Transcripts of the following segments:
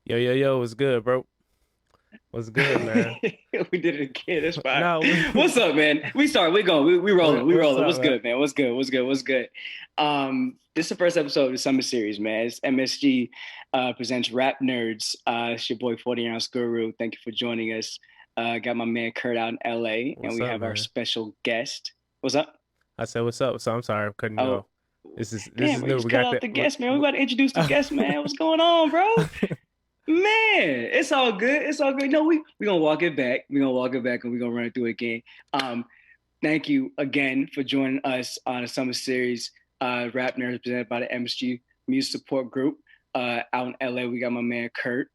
Yo, yo, yo, what's good, bro? What's good, man? We did it again. That's fine. No, What's up, man? We started. We going. We rolling. We what's rolling. up, What's man? good, man? What's good? What's good? What's good? This is the first episode of the summer series, man. It's MSG presents Rap Nerds. It's your boy 40 ounce guru. Thank you for joining us. Got my man Curt out in LA, and What's we up, have our man? special guest. What's up? I said, what's up? So I'm sorry, I'm cutting you off. Oh, This is damn, we new. just We cut got out that. the guest, man. We about to introduce the guest, man. What's going on, bro? Man, it's all good. It's all good. No, we gonna walk it back. We're gonna walk it back and we're gonna run it through again. Thank you again for joining us on the summer series, Rap Nerds presented by the MSG Music Support Group. Out in LA, we got my man Curt.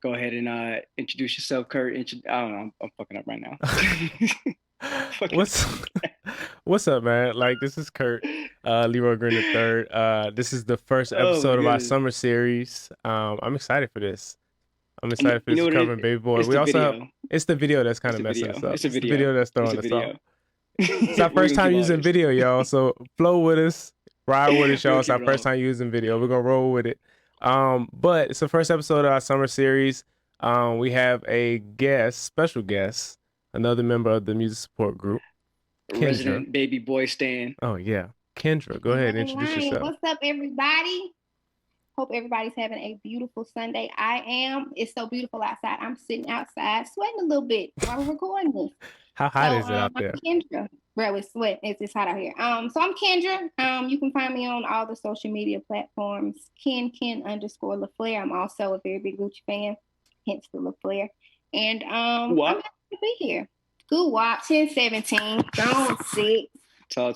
Go ahead and introduce yourself, Curt. I don't know, I'm fucking up right now. Fucking What's what's up, man? Like, this is Curt, Leroy Green the third. This is the first oh my episode of our goodness. summer series. I'm excited for this. I'm And excited for you this know what covering Baby Boy. it's We the also have video. it's the video that's kind It's of the messing video. us up. It's a It's the video. video that's It's a throwing us off. video. It's our We're first gonna keep time all using this. video, y'all. So flow with us, ride with us, We're y'all. gonna It's keep our it first rolling. time using video. We're gonna roll with it. But it's the first episode of our summer series. We have a guest, special guest, another member of the music support group, Kendra. Resident baby boy Stan. Oh yeah, Kendra. Go ahead and Right, introduce right. yourself. What's up, everybody? Hope everybody's having a beautiful Sunday. I am. It's so beautiful outside. I'm sitting outside sweating a little bit while we're recording this. How So hot is it out I'm there? Kendra. Bro, it's sweat. It's hot out here. So I'm Kendra. You can find me on all the social media platforms. Ken_LaFleur. I'm also a very big Gucci fan, hence the LaFleur. And I'm What? happy to be here. Good walk, 1017. Gone 6.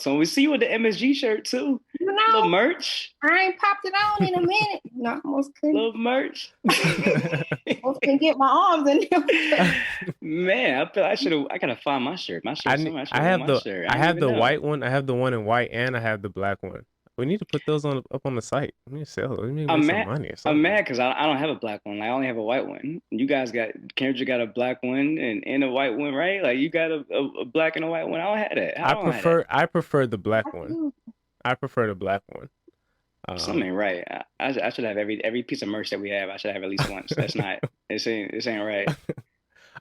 So we see you with the MSG shirt too. You Little know, merch. I ain't popped it on in a minute. No, almost couldn't. Little merch. Almost couldn't get my arms in there. Man, I feel I gotta find my shirt. My shirt. Somebody should wear my shirt. I didn't have even the know. white one. I have the one in white, and I have the black one. We need to put those up on the site. We need to sell those. We need to I'm make some mad. money or I'm something. mad because I don't have a black one. I only have a white one. You guys got Kendra got a black one and a white one, right? Like you got a black and a white one. I don't have that. I prefer the black one. I prefer the black one. Something ain't right. I should have every piece of merch that we have. I should have at least once. That's not. This ain't right.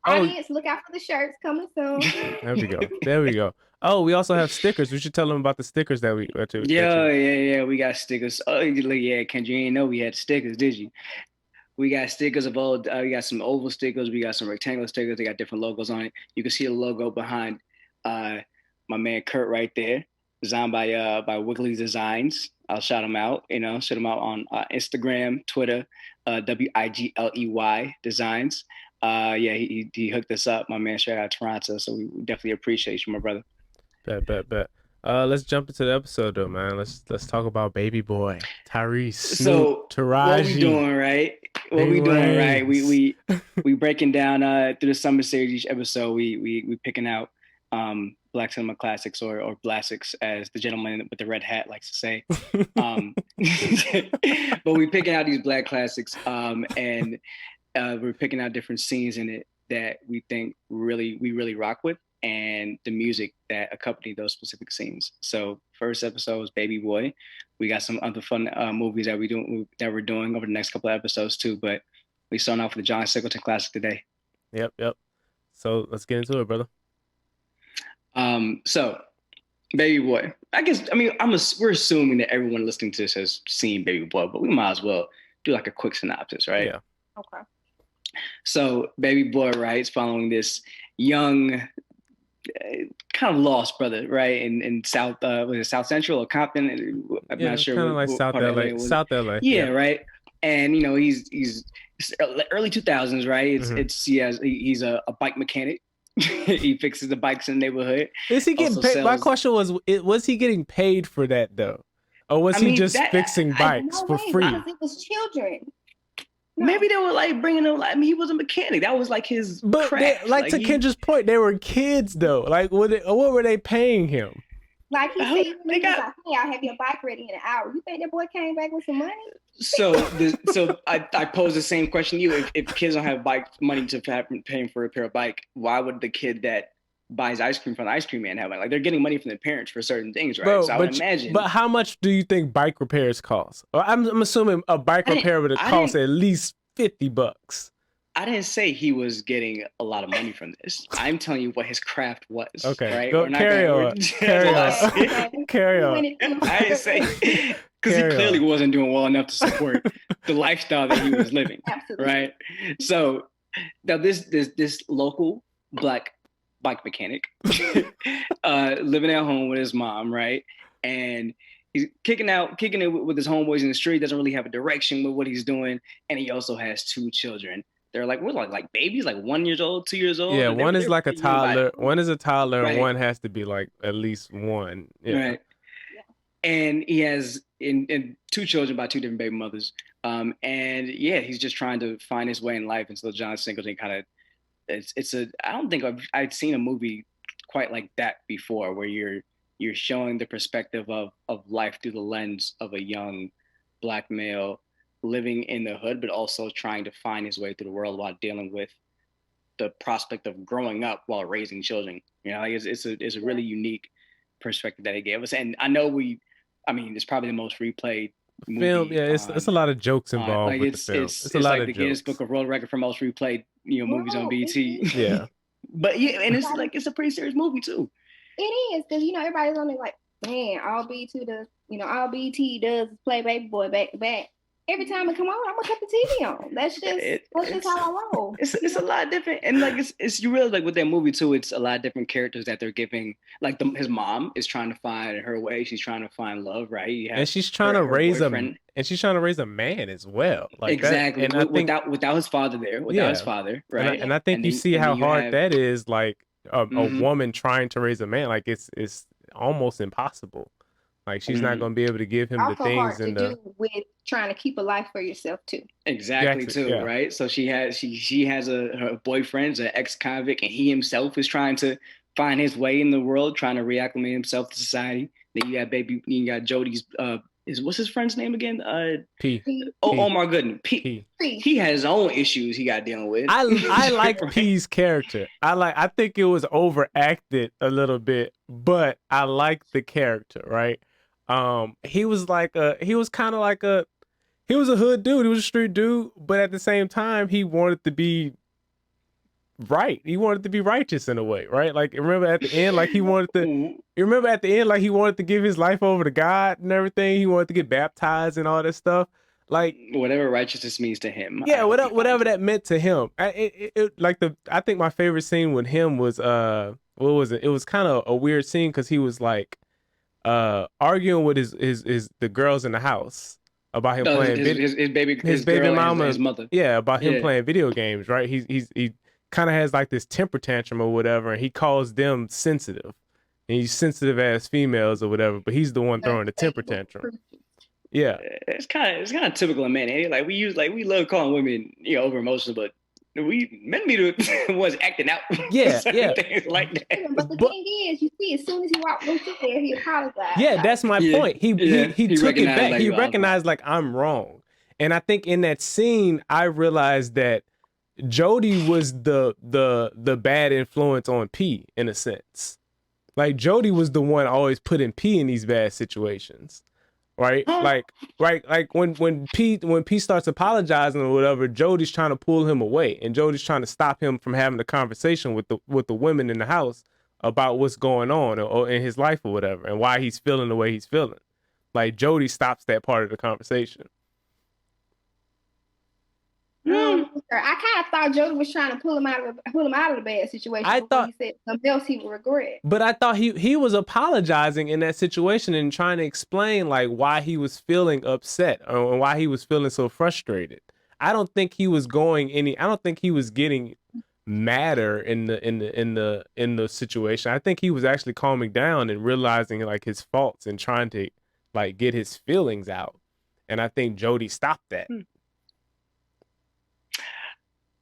Audience, look out for the shirts coming soon. There we go. There we go. Oh, we also have stickers. We should tell them about the stickers that we. Yeah. We got stickers. Oh, yeah, Kendra, you ain't know we had stickers, did you? We got stickers of all. We got some oval stickers. We got some rectangular stickers. They got different logos on it. You can see the logo behind my man Curt right there, designed by Wiggly Designs. I'll shout him out. Shout him out on Instagram, Twitter, WIGLEY Designs. Yeah, he hooked us up, my man, straight out of Toronto. So we definitely appreciate you, my brother. Bet. Let's jump into the episode though, man. Let's talk about Baby Boy, Tyrese, So Snoop, Taraji. what we doing, right? We breaking down through the summer series. Each episode, we picking out Black cinema classics or classics, as the gentleman with the red hat likes to say. But we picking out these Black classics, and we're picking out different scenes in it that we think we really rock with, and the music that accompany those specific scenes. So first episode was Baby Boy. We got some other fun movies that we're doing over the next couple of episodes too. But we starting off with the John Singleton classic today. Yep. So let's get into it, brother. So Baby Boy. We're assuming that everyone listening to this has seen Baby Boy, but we might as well do like a quick synopsis, right? Yeah. Okay. So Baby Boy, right, is following this young, kind of lost brother, right, in South, was it South Central or Compton? I'm not sure. Kind of like South LA. South LA. Yeah, right. And he's early 2000s, right? He's a bike mechanic. He fixes the bikes in the neighborhood. Is he getting paid? My question was he getting paid for that though, or was he just fixing bikes for free? Because it was children. No. Maybe they were like bringing him. He was a mechanic. That was like his. But craft. to Kendra's point, they were kids though. Like, what were they paying him? Like he said, hey, I'll have your bike ready in an hour. You think that boy came back with some money? So I pose the same question to you. If kids don't have bike money to paying for a repair a bike, why would the kid that buys ice cream from the ice cream man have it? Like, they're getting money from their parents for certain things, right? Bro, so I would imagine. But how much do you think bike repairs cost? I'm assuming a bike repair would cost at least $50. I didn't say he was getting a lot of money from this. I'm telling you what his craft was. Okay, right? go carry on. Carry on. Carry on. I didn't say because he Carry clearly on. wasn't doing well enough to support the lifestyle that he was living. Absolutely. Right. So now this local black bike mechanic living at home with his mom, right? And he's kicking it with his homeboys in the street, doesn't really have a direction with what he's doing. And he also has 2 children. They're like, we're like babies, like 1 year old, 2 years old. Yeah, one is like a toddler. One is a toddler, right. and one has to be like at least 1. Yeah. Right. And he has in 2 children by 2 different baby mothers. And yeah, he's just trying to find his way in life. And so John Singleton kind of, I don't think I've seen a movie quite like that before, where you're showing the perspective of life through the lens of a young black male living in the hood, but also trying to find his way through the world while dealing with the prospect of growing up while raising children. You know, like it's a really unique perspective that he gave us. And I know it's probably the most replayed movie film. Yeah, it's a lot of jokes involved like with the film. It's a lot like of the jokes. Guinness Book of World Record for most replayed movies on BT. Yeah. But yeah, and it's a pretty serious movie too. It is, because everybody's only like, man, all BT does is play Baby Boy back to back. Every time it come on, I'm gonna cut the TV on. That's just how I roll. It's a lot different, and like it's you really like with that movie too. It's a lot of different characters that they're giving. Like his mom is trying to find her way. She's trying to find love, right? And she's trying to raise a man as well. Like exactly, and I think, without his father there, his father, right? And I think you see how hard that is. Like a woman trying to raise a man, like it's almost impossible. Like she's not going to be able to give him also the things hard to do with trying to keep a life for yourself too. Exactly too, yeah. Right? So she has her boyfriend's an ex-convict, and he himself is trying to find his way in the world, trying to reacclimate himself to society. Then you got Jody's what's his friend's name again? P. Oh my goodness. P. He has his own issues he got dealing with. I like right? P's character. I think it was overacted a little bit, but I like the character, right? He was a hood dude. He was a street dude, but at the same time, he wanted to be right. He wanted to be righteous in a way, right? Like remember at the end, like he wanted to give his life over to God and everything. He wanted to get baptized and all that stuff. Like whatever righteousness means to him. Yeah, whatever that meant to him. I think my favorite scene with him was what was it? It was kind of a weird scene because he was like arguing with the girls in the house about him playing his baby mama, his mother. Yeah, about him playing video games, right? He kind of has like this temper tantrum or whatever, and he calls them sensitive. And he's sensitive as females or whatever, but he's the one throwing the temper tantrum. Yeah, it's kind of typical of men. Eh? Like we love calling women over emotional, but men be the ones acting out. Yeah, things like that. But the thing is, you see, as soon as he walked through there, he apologized. Yeah, that's my point. He took it back. Like, he recognized like I'm wrong, and I think in that scene, I realized that Jody was the bad influence on P in a sense. Like Jody was the one always putting P in these bad situations. Right? Like when P starts apologizing or whatever, Jody's trying to pull him away, and Jody's trying to stop him from having a conversation with the women in the house about what's going on or in his life or whatever, and why he's feeling the way he's feeling. Like Jody stops that part of the conversation. I kind of thought Jody was trying to pull him out of the bad situation. I thought he said something else he would regret. But I thought he was apologizing in that situation and trying to explain like why he was feeling upset or why he was feeling so frustrated. I don't think he was getting madder in the situation. I think he was actually calming down and realizing like his faults and trying to like get his feelings out. And I think Jody stopped that.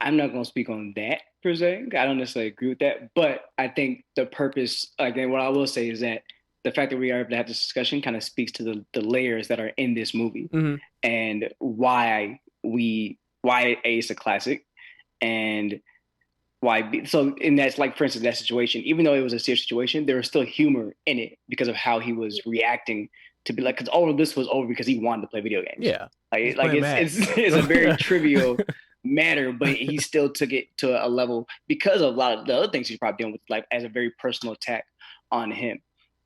I'm not going to speak on that per se. I don't necessarily agree with that, but I think the purpose, again, what I will say is that the fact that we are able to have this discussion kind of speaks to the layers that are in this movie and why it's a classic and why. So in that, like, for instance, that situation, even though it was a serious situation, there was still humor in it because of how he was reacting to be like, because all of this was over because he wanted to play video games. Yeah. Like it's a very trivial matter, but he still took it to a level because of a lot of the other things he's probably dealing with, like as a very personal attack on him.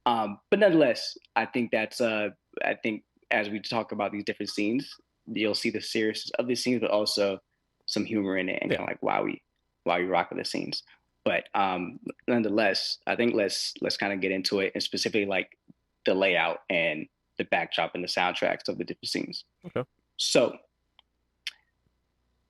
But nonetheless, I think that's I think as we talk about these different scenes, you'll see the seriousness of the scenes, but also some humor in it and kind of like why we rock with the scenes. But nonetheless, I think let's kind of get into it, and specifically like the layout and the backdrop and the soundtracks of the different scenes. Okay. So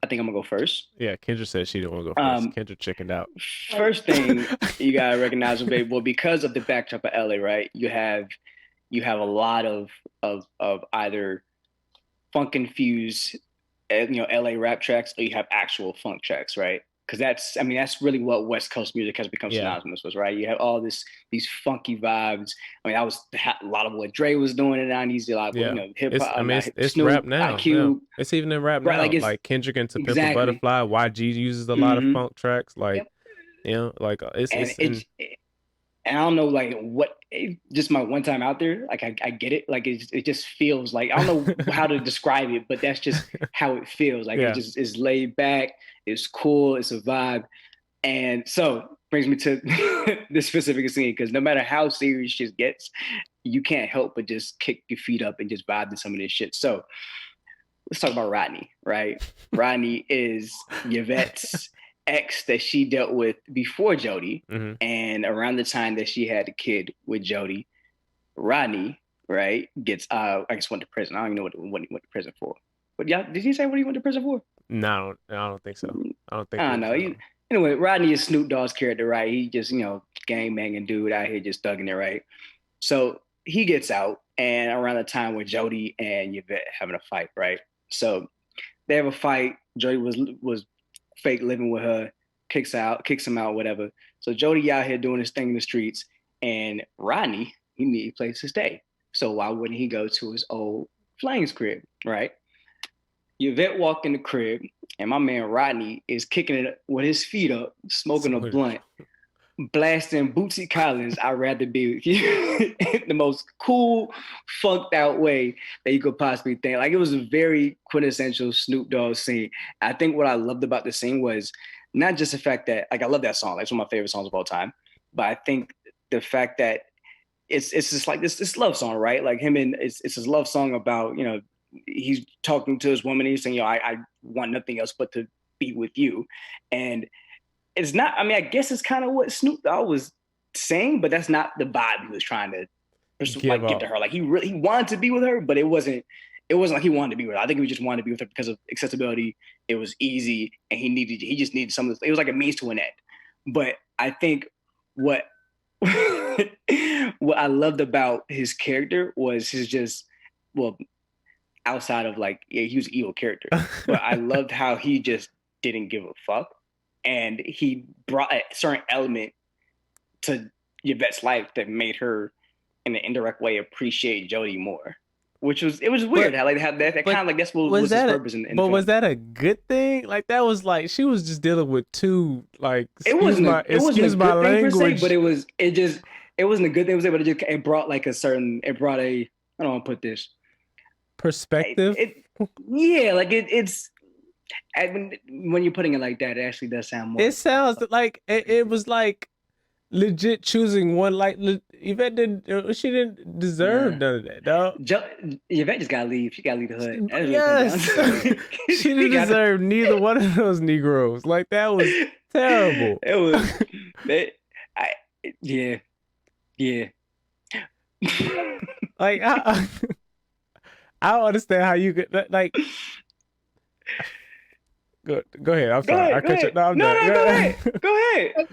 I think I'm gonna go first. Yeah, Kendra said she didn't want to go first. Kendra chickened out. First thing you gotta recognize, well, because of the backdrop of LA, right? You have a lot of either funk infused, LA rap tracks, or you have actual funk tracks, right? Because that's really what West Coast music has become synonymous with, right? You have all these funky vibes. I mean, that was a lot of what Dre was doing in the 90s, a lot of hip hop. It's Snoop, rap now. IQ. Yeah. It's even in rap now. Like Kendrick and To Pimp a Butterfly, YG uses a lot of funk tracks. Like, like and I don't know, like just my one time out there, like I get it. Like it just feels like, I don't know how to describe it, but that's just how it feels. Like it just is laid back. It's cool. It's a vibe. And so brings me to this specific scene, because no matter how serious shit gets, you can't help but just kick your feet up and just vibe to some of this shit. So let's talk about Rodney, right? Rodney is Yvette's ex that she dealt with before Jody, and around the time that she had a kid with Jody, Rodney, right, gets I guess went to prison. I don't even know what he went to prison for. But yeah, did he say what he went to prison for? No, I don't think so. I don't know. Anyway, Rodney is Snoop Dogg's character, right? He just, gang banging dude out here just thugging it, right? So he gets out, and around the time when Jody and Yvette having a fight, right? So they have a fight. Jody was fake living with her, kicks him out, whatever. So Jody out here doing his thing in the streets, and Rodney, he needs a place to stay. So why wouldn't he go to his old flame's crib, right? Yvette walked in the crib, and my man Rodney is kicking it with his feet up, smoking a blunt, blasting Bootsy Collins, I'd rather be with you. The most cool, funked out way that you could possibly think. Like, it was a very quintessential Snoop Dogg scene. I think what I loved about the scene was not just the fact that, like, I love that song. Like, it's one of my favorite songs of all time. But I think the fact that it's just like this love song, right? Like it's his love song about, he's talking to his woman and he's saying, I want nothing else but to be with you. And it's not, I guess it's kind of what Snoop Dogg was saying, but that's not the vibe he was trying to get to her. Like, he wanted to be with her, but it wasn't like he wanted to be with her. I think he just wanted to be with her because of accessibility. It was easy, and he just needed some of this. It was like a means to an end. But I think what I loved about his character was outside of he was an evil character, but I loved how he just didn't give a fuck. And he brought a certain element to Yvette's life that made her, in an indirect way, appreciate Jody more. Which was weird. How that kind of like that's what was his purpose in the film. Was that a good thing? Like, that was like she was just dealing with two, like, it wasn't a good language. Thing per se, but it wasn't a good thing, but it brought I don't want to put this perspective. It's when you're putting it like that, it actually does sound more. It sounds like it was like legit choosing one. Like, Yvette she didn't deserve none of that, dog. Yvette just gotta leave. She gotta leave the hood. Yes, she didn't deserve neither one of those Negroes. Like, that was terrible. It was. Yeah. Like, I don't understand how you could, like. Go ahead. I'm sorry. I cut you. No, I'm done. Go ahead. Go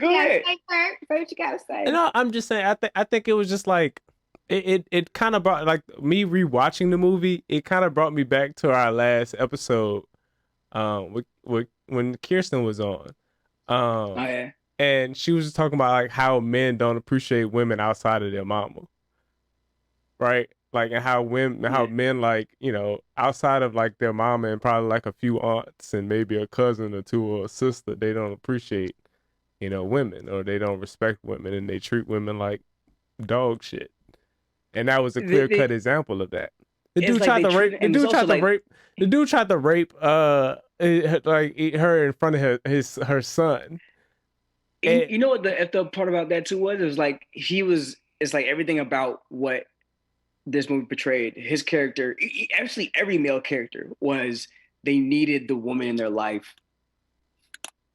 ahead. Say what you gotta say. No, I'm just saying. I think it was just like it kind of brought, like, me rewatching the movie. It kind of brought me back to our last episode, with when Kirsten was on. And she was just talking about, like, how men don't appreciate women outside of their mama, right? Like, and how men, like, outside of, like, their mama and probably, like, a few aunts and maybe a cousin or two or a sister, they don't appreciate, women, or they don't respect women, and they treat women like dog shit. And that was a clear-cut example of that. The dude tried to rape. The dude tried to rape. The dude tried to rape. Like her in front of her son. And you know what the part about that too was? It was like it's like everything about what this movie portrayed. His character, actually every male character, was they needed the woman in their life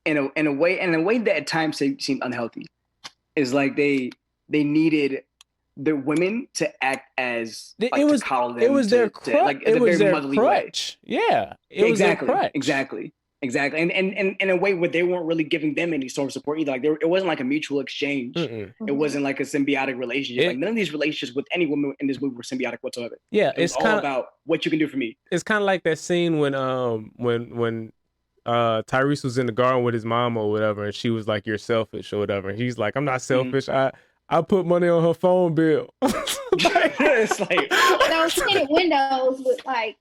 in a way that at times seemed unhealthy. Is like they needed the women to act as like, to coddle them. It was their crutch. Like it was their crutch. Yeah, Exactly. And in a way where they weren't really giving them any sort of support either. Like it wasn't like a mutual exchange. It wasn't like a symbiotic relationship. Like none of these relationships with any woman in this movie were symbiotic whatsoever. Yeah, it's all about what you can do for me. It's kind of like that scene when Tyrese was in the garden with his mom or whatever, and she was like, "You're selfish" or whatever. And he's like, "I'm not selfish. I put money on her phone bill." It's like those tinted windows with like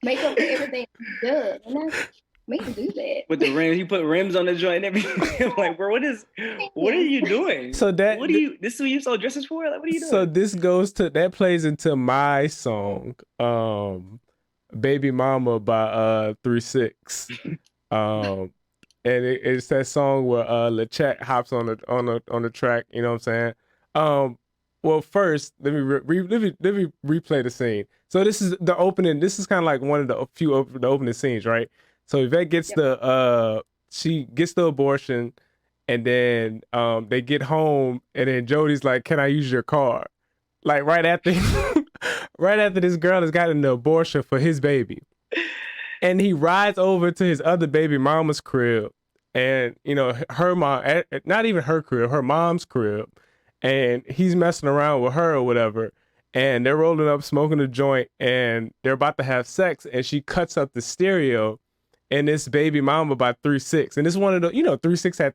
makeup and everything good, and that's me to do that. With the rims, he put rims on the joint and everything. I'm like, bro, what are you doing? So this is what you sold dresses for? Like, what are you doing? So this plays into my song, "Baby Mama" by 3-6. And it's that song where LeChat hops on the track. You know what I'm saying? Well, first let me replay the scene. So this is the opening. This is kind of like one of the few the opening scenes, right? So Yvette gets she gets the abortion, and then they get home, and then Jody's like, "Can I use your car?" Like right after this girl has gotten the abortion for his baby. And he rides over to his other baby mama's crib, and her mom, not even her crib, her mom's crib, and he's messing around with her or whatever, and they're rolling up, smoking a joint, and they're about to have sex, and she cuts up the stereo, and it's "Baby Mama" by 3-6, and it's one of the 3-6 had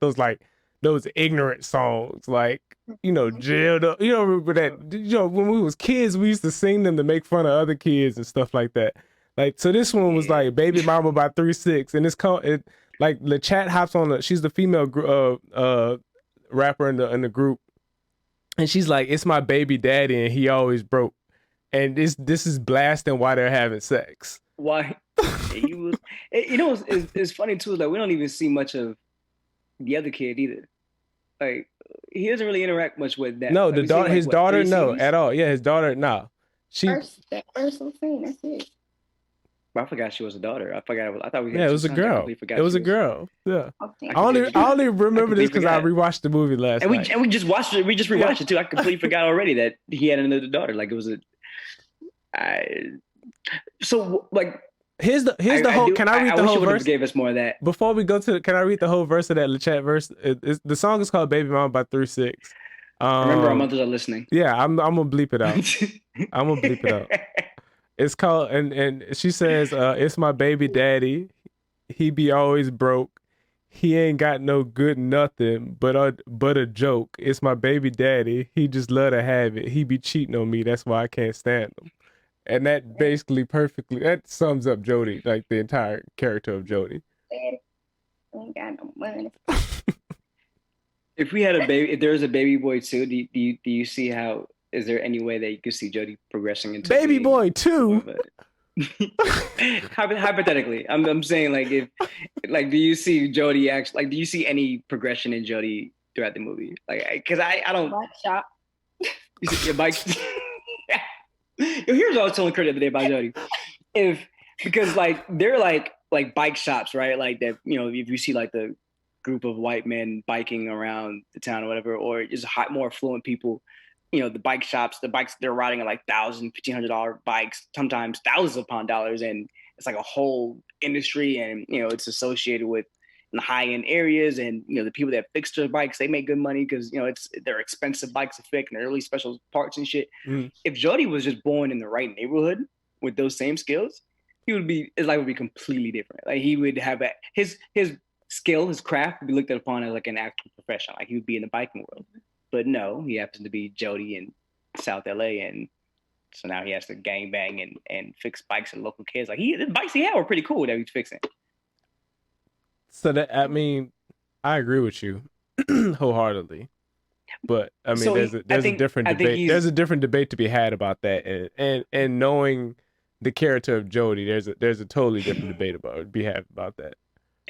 those ignorant songs like jailed up, remember that when we was kids we used to sing them to make fun of other kids and stuff like that. Like, so this one was like "Baby Mama" by 3-6, and it's called like LeChat hops on she's the female rapper in the group, and she's like, "It's my baby daddy and he always broke," and this is blasting why they're having sex. Why? It's funny too, like we don't even see much of the other kid either. Like he doesn't really interact much with that. No, like, his daughter, no, at all. Yeah, his daughter, no. First scene, that's it. I forgot she was a daughter. I thought we. Yeah, it was a girl. It was a girl. Yeah. Okay. I only remember this because I rewatched the movie last night. And we just watched it. We just rewatched it too. I completely forgot already that he had another daughter. Like it was So like. Here's the whole. Can I read the whole verse? Gave us more of that. Before we go to. Can I read the whole verse of that LeChat verse? The song is called "Baby Mama" by 3-6. Remember, our mothers are listening. Yeah, I'm gonna bleep it out. I'm gonna bleep it out. It's called, and she says, "It's my baby daddy. He be always broke. He ain't got no good nothing but a joke. It's my baby daddy. He just love to have it. He be cheating on me. That's why I can't stand him." And that basically that sums up Jody, like the entire character of Jody. Daddy ain't got no money. If we had if there was a baby boy too, do you see how? Is there any way that you could see Jody progressing into Baby Boy 2? Hypothetically, I'm saying like if do you see Jody actually do you see any progression in Jody throughout the movie? Like because I don't. Bike shop. You see your bike. Here's what I was telling Curt the other day about Jody. Because like they're like bike shops, right? Like that if you see like the group of white men biking around the town or whatever, or just more affluent people. The bike shops, the bikes they're riding are like $1,000, $1,500 bikes, sometimes thousands upon dollars, and it's like a whole industry, and it's associated with the high end areas, and the people that fix their bikes, they make good money because they're expensive bikes to fix and they're really special parts and shit. If Jody was just born in the right neighborhood with those same skills, his life would be completely different. Like he would have his skill, his craft would be looked upon as like an actual profession. Like he would be in the biking world. But no, he happens to be Jody in South LA, and so now he has to gangbang and fix bikes and local kids. Like the bikes he had were pretty cool that he's fixing. So I agree with you wholeheartedly, but I mean, there's a different debate. There's a different debate to be had about that, and knowing the character of Jody, there's a totally different debate about that,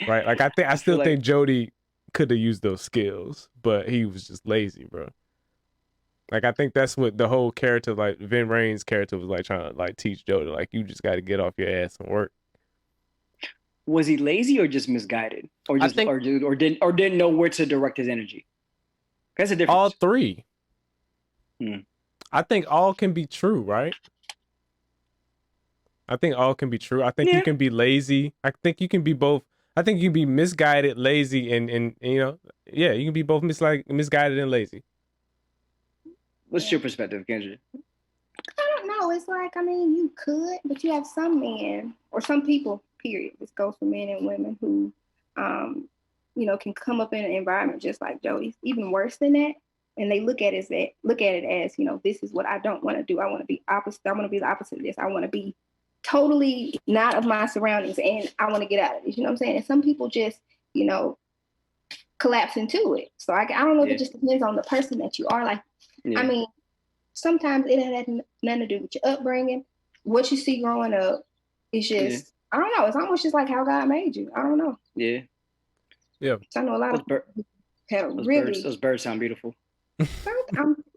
right? Like I still think Jody could have used those skills, but he was just lazy, bro. Like I think that's what the whole character, like Vin Rain's character, was like trying to like teach Jody, like you just got to get off your ass and work. Was he lazy or just misguided, or just or didn't know where to direct his energy? That's a difference. All three. I think all can be true, right? I think all can be true. I think you can be lazy. I think you can be both. I think you can be misguided, lazy, and you know, yeah, you can be both misguided and lazy. What's your perspective, Kendra? I don't know. It's like, I mean, you could, but you have some men or some people, period. This goes for men and women who, you know, can come up in an environment just like Jody's, even worse than that. And they look at it as, you know, this is what I don't want to do. I want to be opposite. I want to be the opposite of this. I want to be totally not of my surroundings, and I want to get out of this. You know what I'm saying? And some people just, you know, collapse into it. So I don't know if it just depends on the person that you are. Like, I mean, sometimes it has nothing to do with your upbringing. What you see growing up, it's just, I don't know. It's almost just like how God made you. I don't know. Yeah. So I know a lot of people have those birds sound beautiful.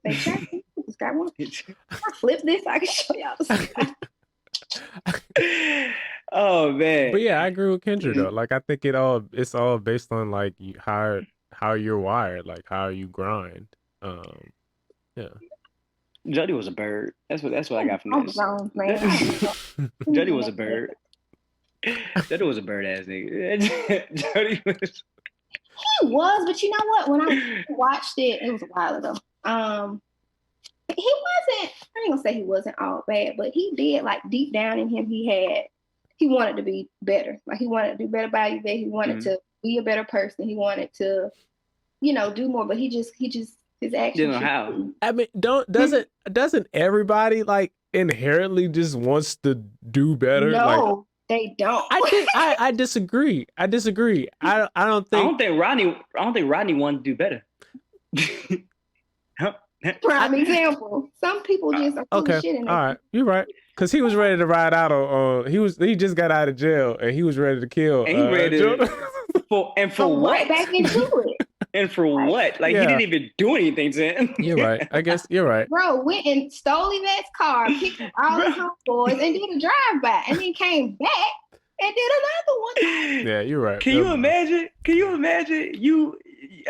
Exactly. Just got one. I flip this. I can show y'all the sky. Oh man. But yeah, I agree with Kendra though. Like I think it's all based on like how you're wired, like how you grind. Yeah. Jody was a bird. That's what I got from this. Jody was a bird. Jody was a bird ass nigga. Jody was. He was, but you know what? When I watched it was a while ago. He wasn't. I ain't gonna say he wasn't all bad, but he did, like, deep down in him, he wanted to be better. Like he wanted to do better by you. He wanted to be a better person. He wanted to, you know, do more. But he just his actions. You know how? I mean, doesn't everybody like inherently just wants to do better? No. Like, they don't. I disagree. I don't think Rodney wanted to do better. Prime example. Some people just are full of shit in there. All right, you're right. Because he was ready to ride out on. He just got out of jail and he was ready to kill. And he ready to, for what? Right back into it. And for what? Like, he didn't even do anything to him. You're right. I guess you're right. Bro went and stole Yvette's car, picked up all his homeboys, and did a drive-by, and then came back and did another one. Yeah, you're right. Can you imagine you,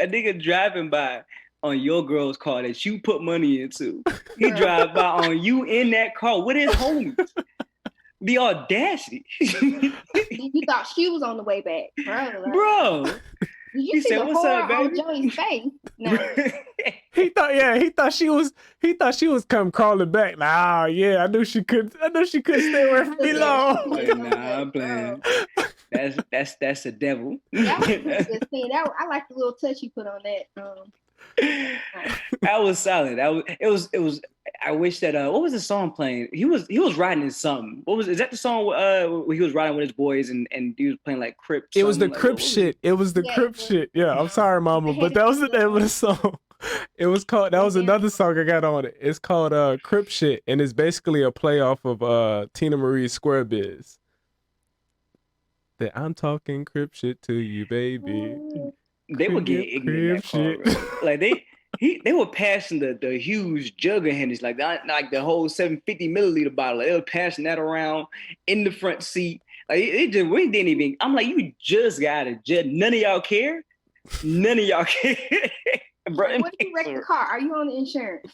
a nigga driving by on your girl's car that you put money into? He drive by on you in that car with his homies. The audacity. You thought she was on the way back, bro. You see the horror on Joey's face. No. He thought she was come crawling back. Like, oh yeah, I knew she could stay away from me long. Nah, I'm playing. That's the devil. That was a good scene. I like the little touch you put on that. That was solid. It was. I wish that what was the song playing? He was riding in something. Is that the song where he was riding with his boys and he was playing like Crip? It was the Crip shit. It was the Crip shit. Yeah, I'm sorry, Mama, but that was the name of the song. It was called. That was another song I got on it. It's called Crip shit, and it's basically a play off of Tina Marie's Square Biz. That I'm talking Crip shit to you, baby. They would get ignorant in that car, like they were passing the huge jug of Henderson, like the whole 750 milliliter bottle. They were passing that around in the front seat. Like we didn't even. I'm like, you just got a jet. None of y'all care. None of y'all care. Bro, what if you wreck the car? Are you on the insurance?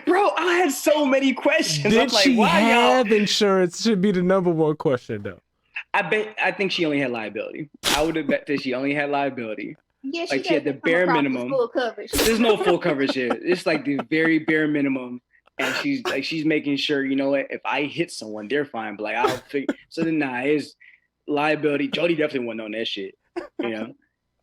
Bro, I had so many questions. Did she have insurance? Should be the number one question, though. I think she only had liability. I would have bet that she only had liability. Yeah, like she had the bare minimum. Full coverage. There's no full coverage here. It's like the very bare minimum. And she's making sure, you know what, if I hit someone, they're fine. But like, I'll figure. So then, his liability. Jody definitely wasn't on that shit. You know,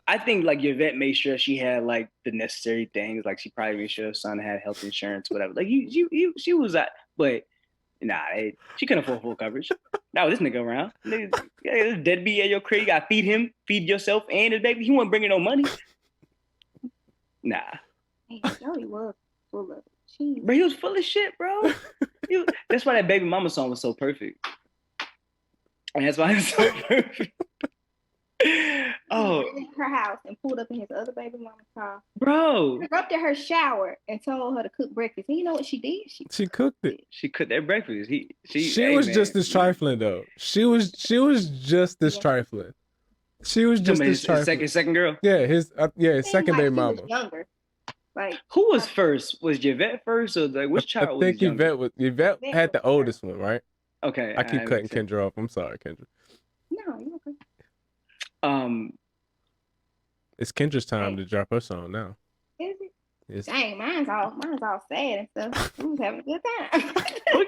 I think like Yvette made sure she had like the necessary things. Like she probably made sure her son had health insurance, whatever. Like she was that, but she couldn't afford full coverage. Now this nigga around, this deadbeat at your crib. You gotta feed him, feed yourself, and his baby. He wasn't bringing no money. Nah. Jody was full of cheese. Bro, he was full of shit, bro. That's why that Baby Mama song was so perfect. And that's why it's so perfect. Oh, in her house and pulled up in his other baby mama's car. Bro, interrupted her shower and told her to cook breakfast. And you know what she did? She cooked it. She cooked that breakfast. She was just as trifling though. She was just as trifling. She was just as trifling. His second girl. Yeah, his second baby mama. Was younger. Like who was first? Was Yvette first, or like which child? I think Yvette had the oldest one, right? Okay. I keep cutting Kendra off. I'm sorry, Kendra. No, you're okay. It's Kendra's time to drop her song now. Is it? Yes. Dang, mine's all sad and stuff. We was having a good time. we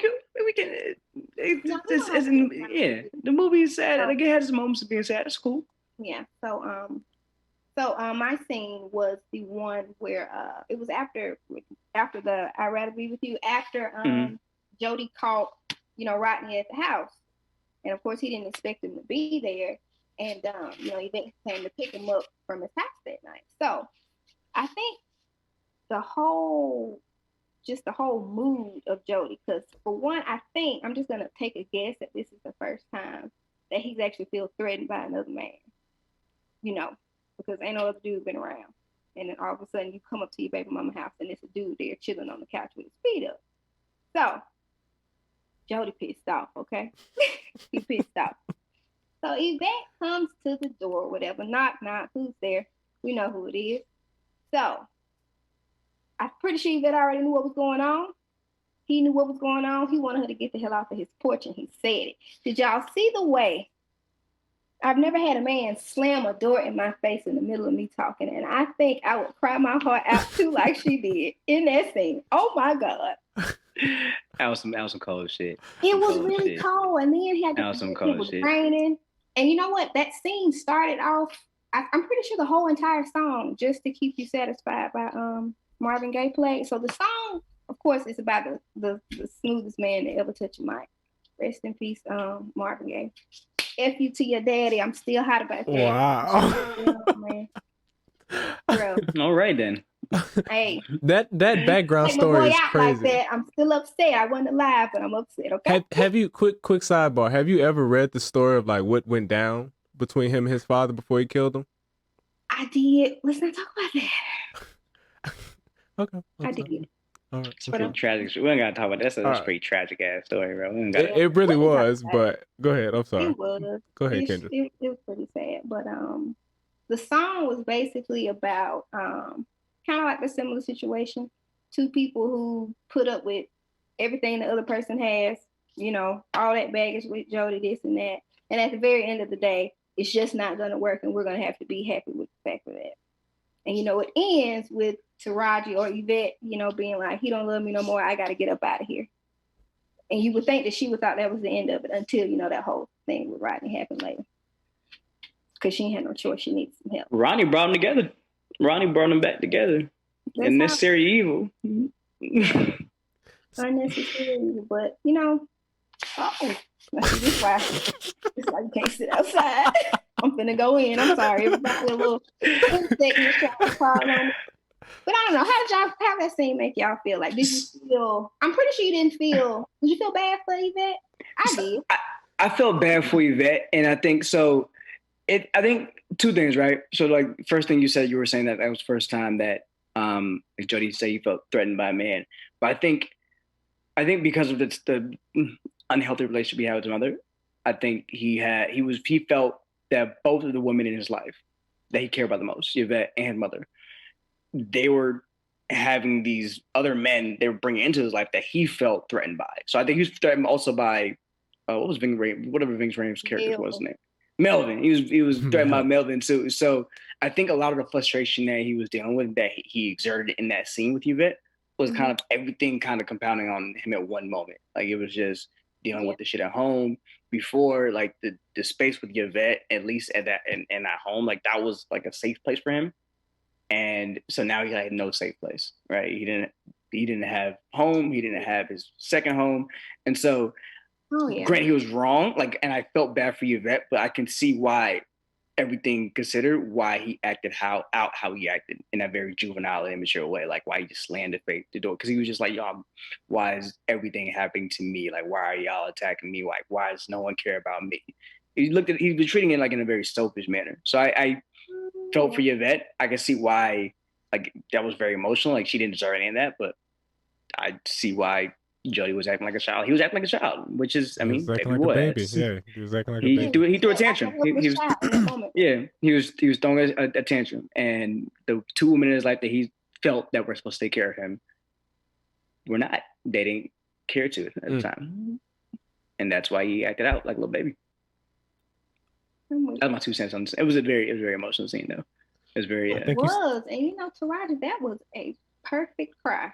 can. The movie is sad. Like it has moments of being sad. That's cool. Yeah. So my scene was the one where it was after the I'd rather be with you after Jody caught Rodney at the house, and of course he didn't expect him to be there. And, Yvette came to pick him up from his house that night. So I think the whole mood of Jody, because for one, I think I'm just going to take a guess that this is the first time that he's actually feel threatened by another man, because ain't no other dude been around. And then all of a sudden you come up to your baby mama house and it's a dude there chilling on the couch with his feet up. So Jody pissed off, okay? He pissed off. So Yvette comes to the door, whatever, knock, knock, who's there? We know who it is. So I'm pretty sure Yvette already knew what was going on. He knew what was going on. He wanted her to get the hell off of his porch, and he said it. Did y'all see the way? I've never had a man slam a door in my face in the middle of me talking, and I think I would cry my heart out too, like she did in that scene. Oh my God. That was some cold shit. It was really cold, and then it was raining. And you know what? That scene started off, I'm pretty sure the whole entire song, Just to Keep You Satisfied by Marvin Gaye played. So the song, of course, is about the smoothest man that ever touched a mic. Rest in peace, Marvin Gaye. F you to your daddy. I'm still hot about that. Wow. Man. All right, then. Hey, that background story is crazy. Like that. I'm still upset. I wasn't alive, but I'm upset. Okay. Have you quick sidebar? Have you ever read the story of like what went down between him and his father before he killed him? I did. Let's not talk about that. Okay. I did. All right. It's pretty tragic. We ain't gotta talk about that. That's a pretty tragic ass story, bro. It really was, but go ahead. I'm sorry. It was. Go ahead, Kendra. It was pretty sad, but the song was basically about kind of like a similar situation. Two people who put up with everything the other person has, all that baggage with Jody, this and that. And at the very end of the day, it's just not going to work, and we're going to have to be happy with the fact of that. And, it ends with Trilogy or Yvette, being like, he don't love me no more. I got to get up out of here. And you would think that she would thought that was the end of it until, that whole thing with Rodney happened later. Because she had no choice. She needs some help. Rodney brought them together. Rodney brought them back together. Unnecessary evil. Unnecessary evil, but this is why you can't sit outside. I'm finna go in. I'm sorry, everybody. A little segment trying on. But I don't know. How that scene make y'all feel? Like, did you feel? I'm pretty sure you didn't feel. Did you feel bad for Yvette? I did. I felt bad for Yvette, and I think so. I think two things, right? So, like, first thing you were saying that was the first time that like Jody said you felt threatened by a man. But I think because of the unhealthy relationship he had with his mother, I think he felt that both of the women in his life that he cared about the most, Yvette and his mother, they were having these other men they were bringing into his life that he felt threatened by. So I think he was threatened also by whatever Ving Rhames' character was name. Melvin. He was threatened by Melvin too. So I think a lot of the frustration that he was dealing with, that he exerted in that scene with Yvette, was kind of everything kind of compounding on him at one moment. Like, it was just dealing with the shit at home before, like the space with Yvette, at least at that and at home, like that was like a safe place for him. And so now he had no safe place, right? He didn't have home. He didn't have his second home. And so, granted, he was wrong. Like, and I felt bad for Yvette, but I can see why everything considered, why he acted how he acted in that very juvenile and immature way. Like why he just slammed the door, because he was just like, y'all, why is everything happening to me? Like why are y'all attacking me? Like why does no one care about me? He was treating it like in a very selfish manner. So I felt for Yvette. I can see why, like that was very emotional. Like she didn't deserve any of that, but I see why Jody was acting like a child. He was acting like a child, which is, I mean, acting like a baby. Yeah, he was acting like a baby. He threw a tantrum. He was throwing a tantrum, and the 2 women in his life that he felt that were supposed to take care of him were not. They didn't care to at the time, and that's why he acted out like a little baby. That's my 2 cents on this. It was a very emotional scene, though. It was very. It was, and you know, Taraji, that was a perfect cry.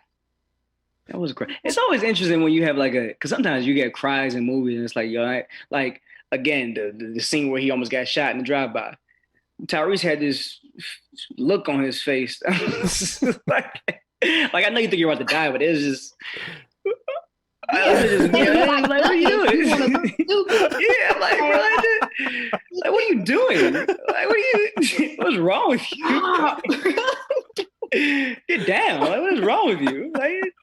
That was great. It's always interesting when you have like because sometimes you get cries in movies, and it's like, yo, like again, the scene where he almost got shot in the drive-by. Tyrese had this look on his face, like I know you think you're about to die, but it's just. Like, what are you doing? Yeah, like, bro, like, what are you doing? Like, what's wrong with you? Get down. Like, what is wrong with you? Like,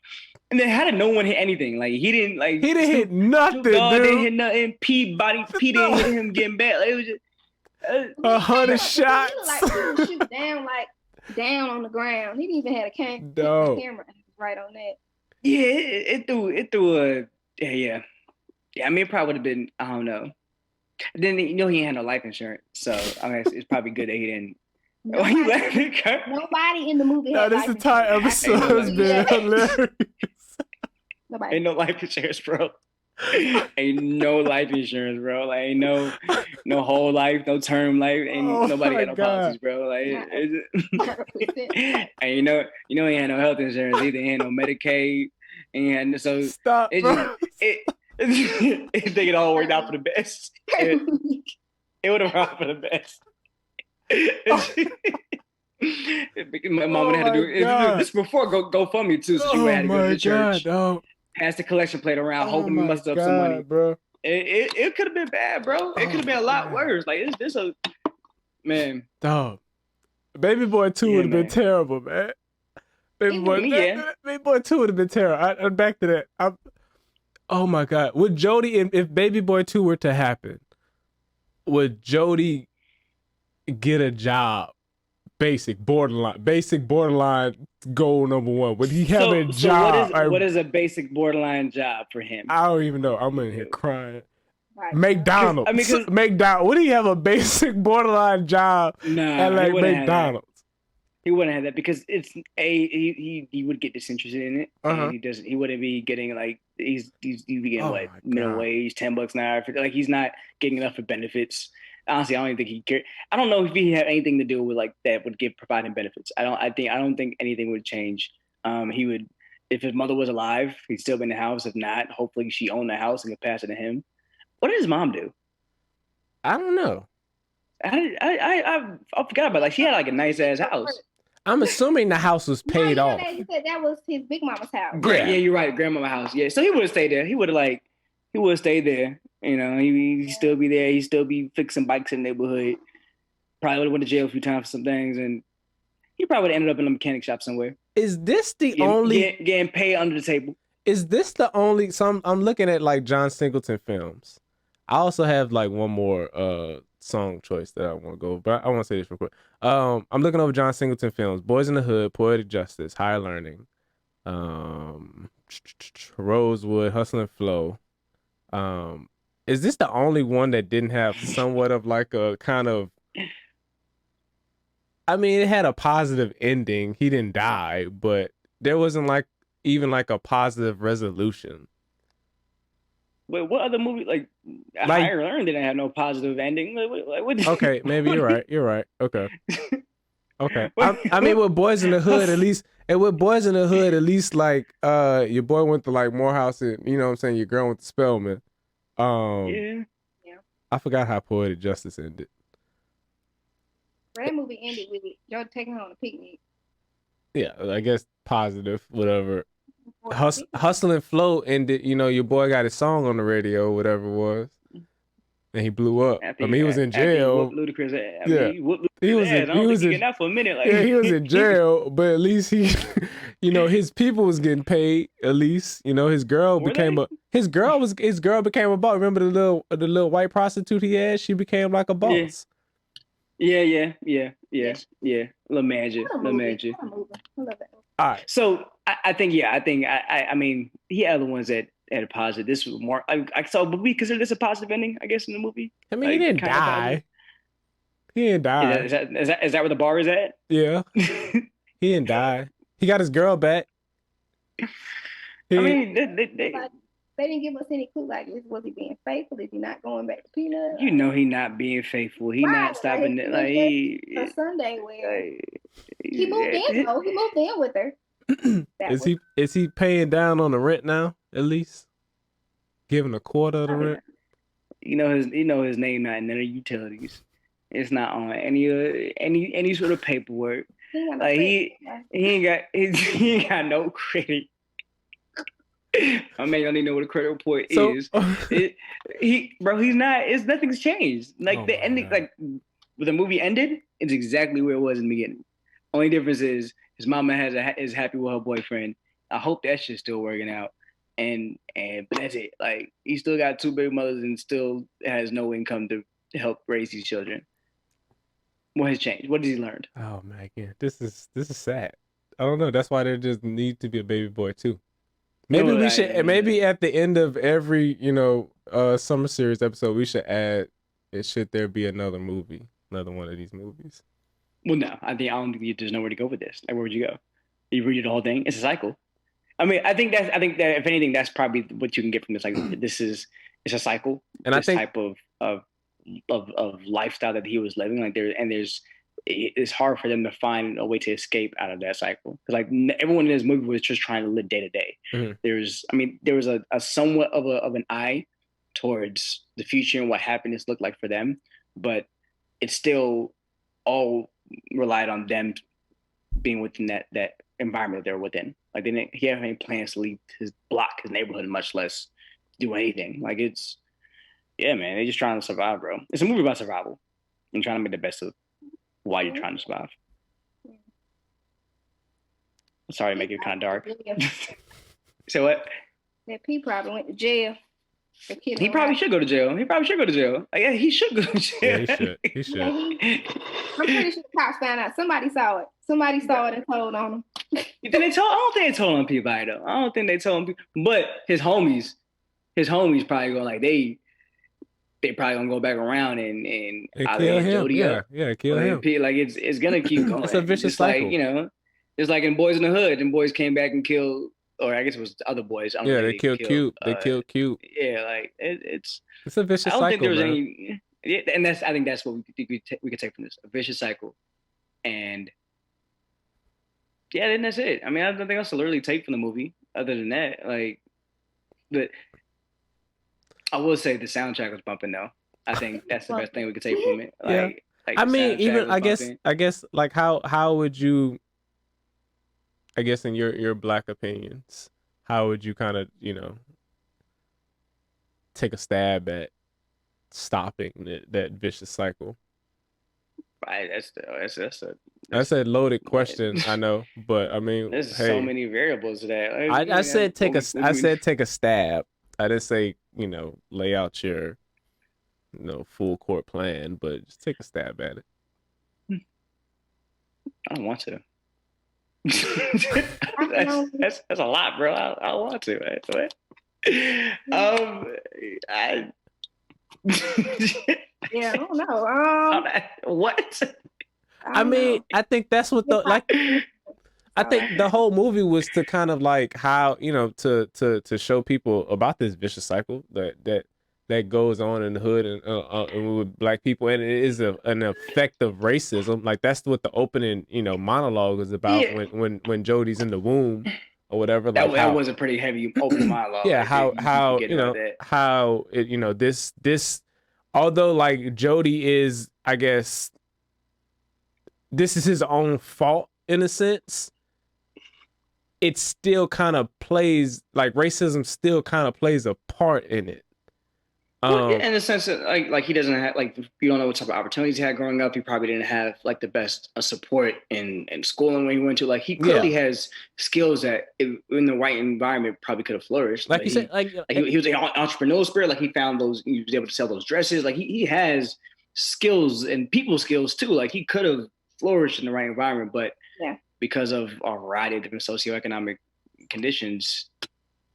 and then how did no one hit anything? Like, he didn't hit nothing, dude. Didn't hit nothing. Pete didn't hit him getting bad. Like, it was just 100 shots. Like, he would shoot down on the ground. He didn't even have a camera right on that. Yeah, it threw a yeah. I mean, it probably would have been, I don't know. Then you know he ain't had no life insurance, so I mean it's probably good that he didn't. Nobody in the movie had this entire episode has been hilarious. Ain't no life insurance, bro. Ain't no life insurance, bro. Like ain't no whole life, no term life. Ain't nobody got no policies, bro. Like and you know he ain't had no health insurance either. He ain't no Medicaid, and so stop. If they get all worked out for the best, it would have worked out for the best. My mom would have to do this before GoFundMe too, so she would have to go to the church. Pass the collection plate around, hoping we muster up some money, bro. It could have been bad, bro. It could have been a lot worse. Like this a man. Dog. Baby Boy 2 would have been terrible, man. Baby Boy 2 would have been terrible. I'm back to that. Oh my God. Would Jody, if Baby Boy 2 were to happen, would Jody get a job? Basic borderline goal number 1. Would he have a job? What is a basic borderline job for him? I don't even know. I'm in here crying. Right. McDonald's. McDonald's. Would he have a basic borderline job at like McDonald's? He wouldn't have that because it's he would get disinterested in it. And he wouldn't be getting like he'd be getting minimum wage, $10 an hour. Like he's not getting enough for benefits. Honestly, I don't even think he cared. I don't know if he had anything to do with like that would provide him benefits. I don't think anything would change. He would, if his mother was alive, he'd still be in the house. If not, hopefully she owned the house and could pass it to him. What did his mom do? I don't know. I forgot about it. Like she had like a nice ass house. I'm assuming the house was paid off. You said that was his big mama's house. Yeah, you're right. Grandmama's house. Yeah, so he would have stayed there. He would have stayed there. You know, he'd still be there. He'd still be fixing bikes in the neighborhood. Probably would have went to jail a few times for some things, and he probably would have ended up in a mechanic shop somewhere. Is this the only getting paid under the table? Is this the only? So I'm looking at like John Singleton films. I also have like one more song choice that I want to go, but I want to say this real quick. I'm looking over John Singleton films: Boys in the Hood, Poetic Justice, Higher Learning, Rosewood, Hustle and Flow. Is this the only one that didn't have somewhat of like a kind of? I mean, it had a positive ending. He didn't die, but there wasn't like even like a positive resolution. Wait, what other movie like Higher Learning didn't have no positive ending? What? Okay, maybe you're right. You're right. Okay. Okay. I mean, with Boys in the Hood, at least, like your boy went to like Morehouse, and you know what I'm saying, your girl went to Spelman. Yeah. I forgot how Poetic Justice ended. That movie ended with Joe taking her on a picnic. Yeah, I guess positive, whatever. Hustle and Flow ended, you know, your boy got his song on the radio, whatever it was. And he blew up. After I mean, he was in jail. Ludacris. He was I don't think he getting out for a minute. Like, yeah, he was in jail, but at least he, his people was getting paid. At least, his girl became a boss. Remember the little white prostitute he had? She became like a boss. Yeah. Little magic. I love that. All right. So I mean, he had other ones that had a positive. This was more. But we consider this a positive ending, I guess, in the movie. I mean, he didn't die. He didn't die. Is that where the bar is at? Yeah. He didn't die. He got his girl back. I mean, they didn't give us any clue. Like, was he being faithful? Is he not going back to Peanut? He not being faithful. He not stopping it. Like a Sunday where he moved in. Though he moved in with her. Is he paying down on the rent now? At least giving a quarter of the rent. His name not in the utilities. It's not on any sort of paperwork. He ain't got no credit. I may only know what a credit report is. He's not. Nothing's changed. Like the ending, God. Like when the movie ended, it's exactly where it was in the beginning. Only difference is his mama is happy with her boyfriend. I hope that shit's still working out. But that's it. Like, he still got 2 baby mothers and still has no income to help raise these children. What has changed? What has he learned? Oh man, this is sad. I don't know. That's why there just need to be a baby boy too. Maybe we should. Maybe at the end of every summer series episode, we should add. Should there be another movie? Another one of these movies? Well, no. I don't think there's nowhere to go with this. Like, where would you go? You read the whole thing. It's a cycle. I mean, I think that if anything, that's probably what you can get from this. Like, it's a cycle. And I think type of lifestyle that he was living. Like, it's hard for them to find a way to escape out of that cycle. Because like everyone in this movie was just trying to live day to day. There was a somewhat of an eye towards the future and what happiness looked like for them, but it's still all relied on them being within that environment they're within. Like, he didn't have any plans to leave his block, his neighborhood, much less do anything. Like, yeah, man, they're just trying to survive, bro. It's a movie about survival and trying to make the best of why you're trying to survive. Sorry to make it kind of dark. So what? That P probably went to jail. He probably should go to jail. Like, yeah, he should go to jail. Yeah, he should. I'm pretty sure the cops found out. Somebody saw it. Somebody saw it and told on him. I don't think they told on P-Body though. I don't think they told him. But his homies probably go like they probably gonna go back around and kill him. Jody Kill him. Like, it's gonna keep going. It's a vicious cycle. Like, it's like in Boys in the Hood, and boys came back and killed, or I guess it was the other boys. They killed Cute. They killed Cute. Yeah, like it's a vicious cycle. I don't think there was any. Yeah, and I think that's what we could take from this: a vicious cycle. And yeah, then that's it. I mean, I don't think else to literally take from the movie other than that. Like, but I will say the soundtrack was bumping though. I think that's the best thing we could take from it. Like, I mean, even I guess like how would you, I guess in your Black opinions, how would you kind of take a stab at stopping that vicious cycle? Right, that's a loaded question, I know, but I mean, there's so many variables to that. Like, I said take a stab. I didn't say lay out your full court plan, but just take a stab at it. I don't want to. that's a lot, bro. I want to. Right? Yeah, I don't know. What? I mean, I think that's what I think the whole movie was to kind of like how to show people about this vicious cycle that goes on in the hood and with Black people, and it is an effect of racism. Like, that's what the opening monologue is about. Yeah. when Jody's in the womb or whatever. Like, that was a pretty heavy open monologue. Yeah, how it this although like Jody is, I guess, this is his own fault in a sense, it still kind of plays, like, racism still kind of plays a part in it. Well, in the sense that like he doesn't have like you don't know what type of opportunities he had growing up. He probably didn't have like the best support in schooling when he went to. Like he clearly has skills that in the right environment probably could have flourished. Like you said, he was an entrepreneurial spirit. Like he found those. He was able to sell those dresses. Like he has skills and people skills too. Like he could have flourished in the right environment, but because of a variety of different socioeconomic conditions,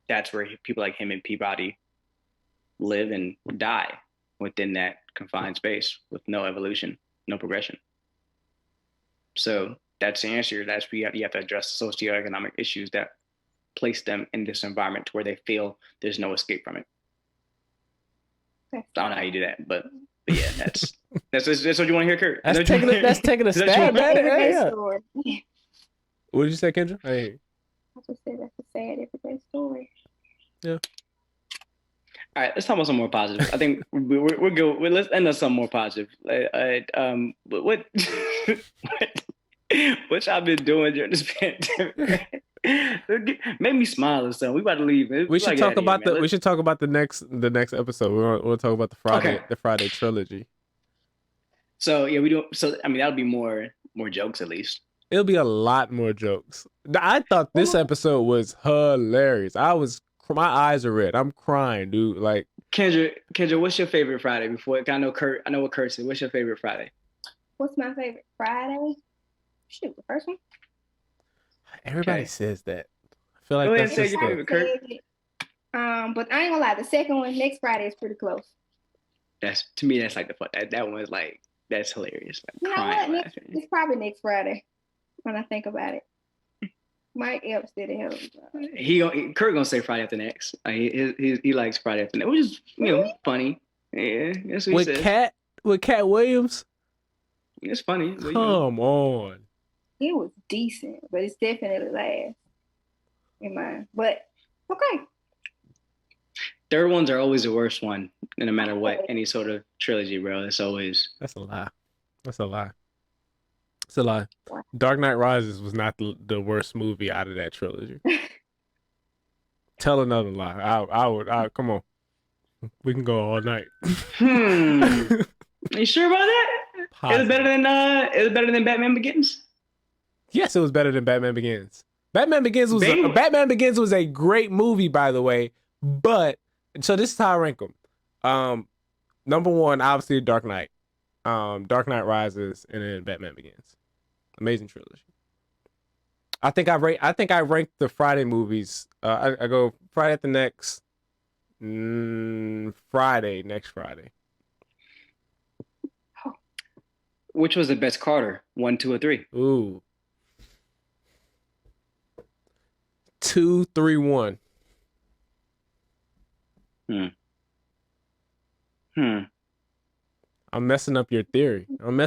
that's where people like him and Peabody live and die within that confined space with no evolution, no progression. So that's the answer. That's where you have to address the socioeconomic issues that place them in this environment to where they feel there's no escape from it. I don't know how you do that, but yeah, that's what you want to hear, Curt. That's taking a stab at it. Yeah. What did you say, Kendra? I just said that's a sad everyday story. Yeah. All right, let's talk about something more positive. I think we're good. Let's end on something more positive. What y'all been doing during this pandemic? Made me smile or something. We about to leave. We should talk about the next episode. We'll talk about the Friday trilogy. So yeah, we do. So I mean, that'll be more jokes at least. It'll be a lot more jokes. I thought this episode was hilarious. My eyes are red. I'm crying, dude. Like Kendra, what's your favorite Friday? Before I know what Curt said. What's your favorite Friday? What's my favorite Friday? Shoot, the first one. Everybody says that. I feel like that's your favorite, Curt. But I ain't gonna lie, the second one, next Friday, is pretty close. That's to me. That's like the fun. That one is like that's hilarious. Like, you know what? It's probably next Friday when I think about it. Mike Epps did a hell of a job. Curt gonna say Friday after next. He likes Friday after next, which is funny. Yeah, that's what he says. With Cat Williams. It's funny. Come on. It was decent, but it's definitely last in mine. But okay. Third ones are always the worst one, no matter what any sort of trilogy, bro. That's a lie. It's a lie. Dark Knight Rises was not the worst movie out of that trilogy. Tell another lie. I would. Come on. We can go all night. Are you sure about that? Positive. Is it better than Batman Begins? Yes, it was better than Batman Begins. Batman Begins was a great movie, by the way. But so this is how I rank them. Number one, obviously Dark Knight. Dark Knight Rises, and then Batman Begins. Amazing trilogy. I think I ranked the Friday movies. I go Friday at the next Friday, next Friday. Which was the best Carter? 1, 2, or 3? Ooh. 2, 3, 1. I'm messing up your theory. I'm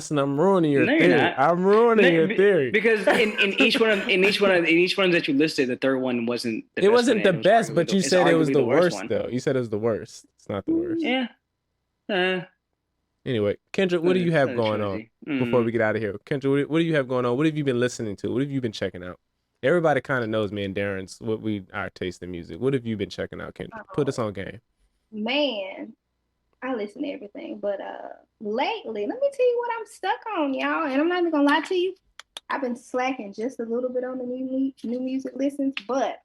ruining your theory. I'm ruining your theory. Because in each one that you listed, the third one wasn't the best. It wasn't the best, but you said it was the worst though. You said it was the worst. It's not the worst. Yeah. Anyway, Kendra, what do you have going on before we get out of here? Kendra, what do you have going on? What have you been listening to? What have you been checking out? Everybody kind of knows me and Darren's our taste in music. What have you been checking out, Kendra? Put us on game. Man, I listen to everything, but lately, let me tell you what I'm stuck on, y'all. And I'm not even gonna lie to you. I've been slacking just a little bit on the new music listens, but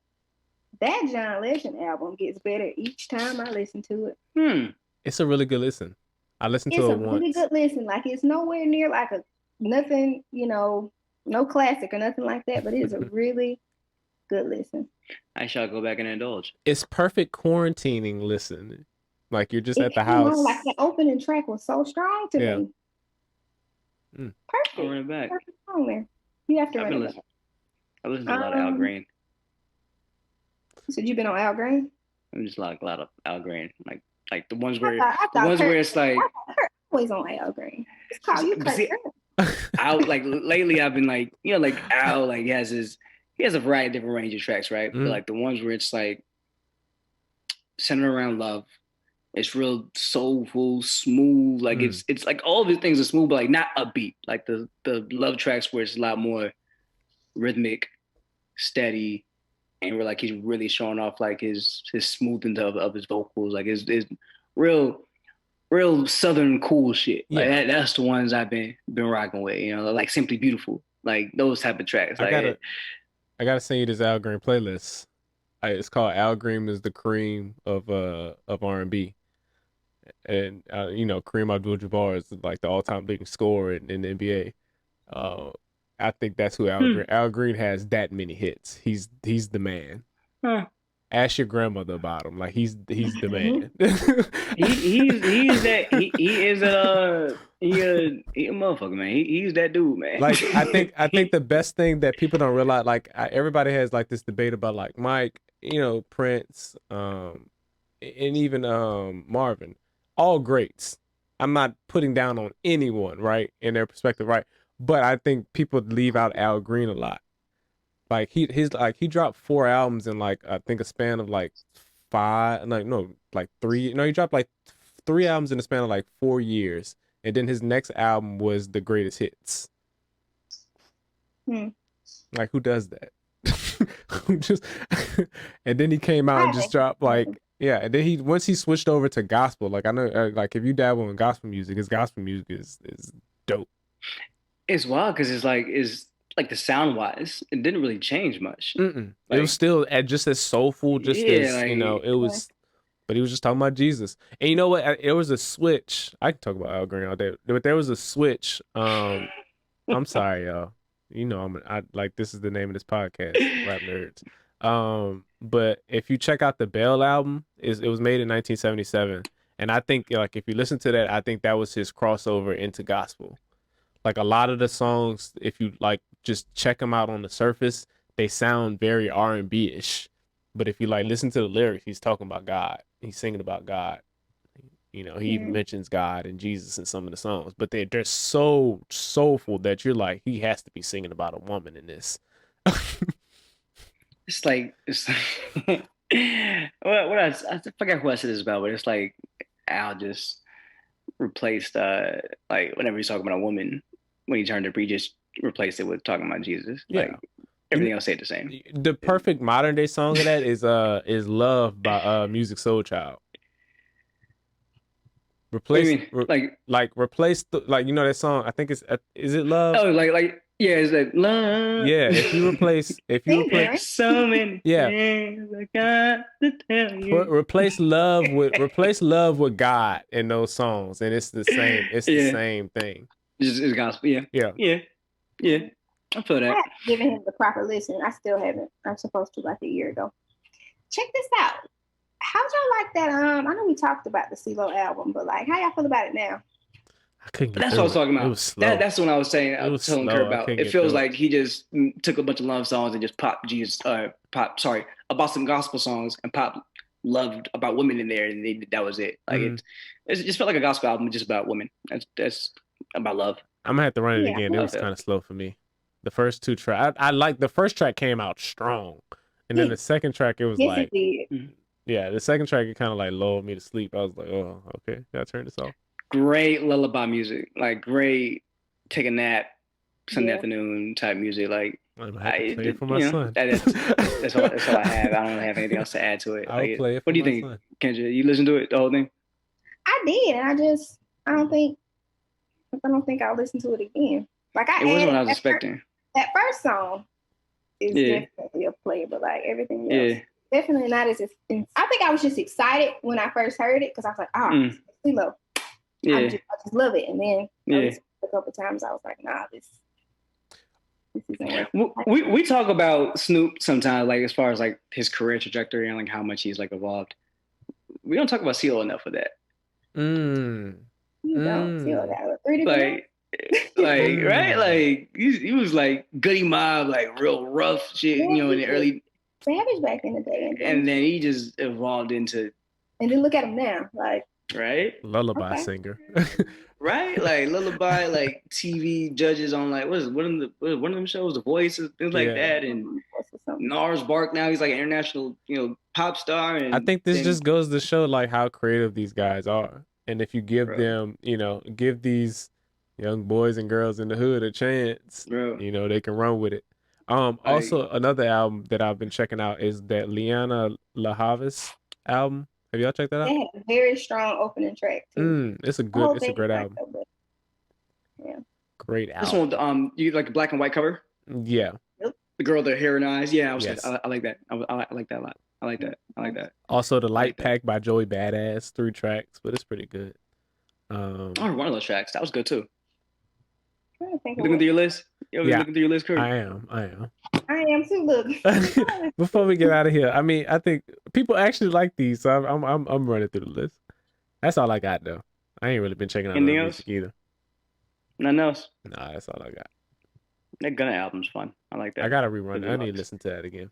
that John Legend album gets better each time I listen to it. It's a really good listen. I listened to it once. It's a really good listen. Like it's nowhere near like nothing, no classic or nothing like that, but it is a really good listen. I shall go back and indulge. It's perfect quarantining listen. Like you're just at the house. Like the opening track was so strong to me. Perfect. I'll run it back. Perfect song there. You have to run it back. I listen to a lot of Al Green. So you've been on Al Green? I'm just like a lot of Al Green, like the ones where where it's like always on Al Green. It's called you Curt. Al, like lately I've been like like Al he has a variety of different range of tracks, right? But like the ones where it's like centered around love. It's real soulful, smooth. Like it's like all of his things are smooth, but like not upbeat. Like the love tracks where it's a lot more rhythmic, steady, and where like he's really showing off like his smoothness of his vocals, like his real Southern cool shit. Like Yeah. that's the ones I've been rocking with. You know, like Simply Beautiful, like those type of tracks. Like I gotta send you this Al Green playlist. It's called Al Green is the cream of R&B. And you know, Kareem Abdul-Jabbar is like the all-time leading scorer in the NBA. I think that's who Al Green. Al Green has that many hits. He's the man. Huh. Ask your grandmother about him. Like he's the man. He's that he is a motherfucker, man. He's that dude, man. Like I think the best thing that people don't realize, like everybody has like this debate about like Mike, you know, Prince, and even Marvin, all greats. I'm not putting down on anyone, right, in their perspective, right? But I think people leave out Al Green a lot. Like he dropped 4 albums in like I think a span of like 5, like no, like 3. No, he dropped like 3 albums in a span of like 4 years, and then his next album was the greatest hits. Like who does that? Who just and then he came out and just dropped like and then once he switched over to gospel, like I know like if you dabble in gospel music, his gospel music is dope. It's wild because it's like the sound wise, it didn't really change much. Like, it was still just as soulful, just as like, you know, it was. But he was just talking about Jesus, and you know what? It was a switch. I can talk about Al Green all day, but there was a switch. I'm sorry, y'all. You know, I like this is the name of this podcast, Rap Nerds. But if you check out the Bell album, it was made in 1977, and I think like if you listen to that, I think that was his crossover into gospel. Like a lot of the songs, if you like just check them out on the surface, they sound very R&B-ish. But if you like listen to the lyrics, he's talking about God. He's singing about God. You know, he even mentions God and Jesus in some of the songs. But they're so soulful that you're like, he has to be singing about a woman in this. It's like what I forget who I said this about, but it's like Al just replaced like whenever he's talking about a woman, when he turned to preach, just replaced it with talking about Jesus. Yeah. Like everything else stayed the same. The perfect modern day song of that is Love by Music Soul Child. Replace replace like you know that song, I think it's is it Love? Oh, like yeah, it's like love. Yeah, if you replace so many things I got to tell you. Replace love with God in those songs, and it's the same. It's the same thing. It's gospel. Yeah. I feel that. I haven't given him the proper listen. I still haven't. I'm supposed to like a year ago. Check this out. How'd y'all like that? I know we talked about the CeeLo album, but like, how y'all feel about it now? That's what I was talking about. It was slow. That's what I was saying. I was telling Curt about. It feels like he just took a bunch of love songs and just popped about some gospel songs and loved about women in there, and that was it. Like it just felt like a gospel album just about women. That's about love. I'm gonna have to run it again. It was kind of slow for me. The first 2 tracks, I like the first track came out strong, and then the second track it was like, the second track it kind of like lulled me to sleep. I was like, oh, okay, gotta turn this off. Great lullaby music, like great take a nap Sunday afternoon type music. Like I play it for my son. That's all I have. I don't have anything else to add to it. I'll play it for what do you think, Kendra? You listen to it, the whole thing? I did, and I don't think I'll listen to it again. Like it wasn't what I was expecting. That first song is definitely a play, but like everything else, definitely not as. I think I was just excited when I first heard it because I was like, oh, CeeLo. Yeah. I just love it. And then a couple times I was like, nah, this isn't working. We talk about Snoop sometimes, like as far as like his career trajectory and like how much he's like evolved. We don't talk about CeeLo enough of that. You don't CeeLo got 3 like right? Like he was like Goody Mob, like real rough shit, you know, in the early Savage back in the day. And then he just evolved into and then look at him now, like lullaby singer. Right? Like lullaby, like TV judges on like what is one of them shows, The Voice, things like that. And Nars Bark now he's like an international, pop star. And I think this just goes to show like how creative these guys are. And if you give them, give these young boys and girls in the hood a chance, they can run with it. Also another album that I've been checking out is that Liana La Havas album. Have y'all checked that out? They had a very strong opening track too. It's a great album. Yeah. Great album. This one, you like the black and white cover? Yeah. Yep. The girl with the hair and eyes. Yeah, Yes. I like that. I like that a lot. I like that. Also, The Light Pack by Joey Badass, 3 tracks, but it's pretty good. I heard one of those tracks. That was good too. Looking through your list? Looking through your list, Curt? I am. I am too. Look. Before we get out of here, I mean, I think people actually like these, so I'm running through the list. That's all I got though. I ain't really been checking out anything else either. Nothing else? Nah, that's all I got. That Gunna album's fun. I like that. I gotta rerun it. I need to listen to that again.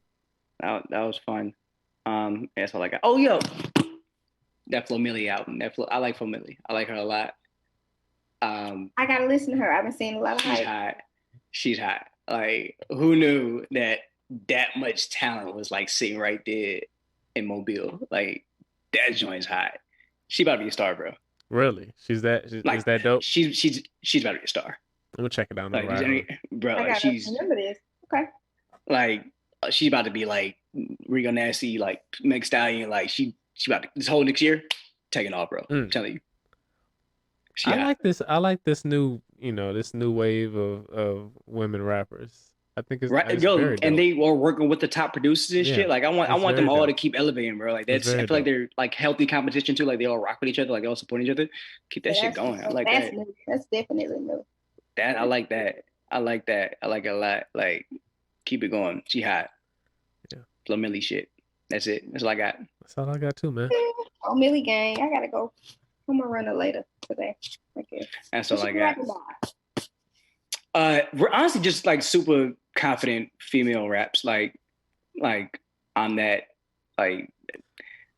That was fun. That's all I got. Oh, yo, that Flo Milli album. I like Flo Milli. I like her a lot. I gotta listen to her. I've been seeing a lot of hype. She's hot. Like, who knew that much talent was like sitting right there in Mobile? Like, that joint's hot. She about to be a star, bro. Really? Is that dope? She's about to be a star. I'm gonna check it out. Like, bro, like remember this. Okay. Like, she's about to be like Rico Nasty, like Meg Stallion. Like, she about to, this whole next year taking off, bro. I'm telling you. I like this new, this new wave of women rappers. I think it's right. Yo, and they are working with the top producers and shit. Like, I want them all to keep elevating, bro. Like, I feel like they're like healthy competition too. Like, they all rock with each other. Like, they all support each other. Keep that shit going. I like that. That's definitely new. I like that. I like it a lot. Like, keep it going. She hot. Yeah. Flo Milli shit. That's it. That's all I got. That's all I got too, man. Oh, Millie gang. I gotta go. I'm gonna run it later today. Okay. That's all I got. We're honestly just like super confident female raps. Like I'm that, like,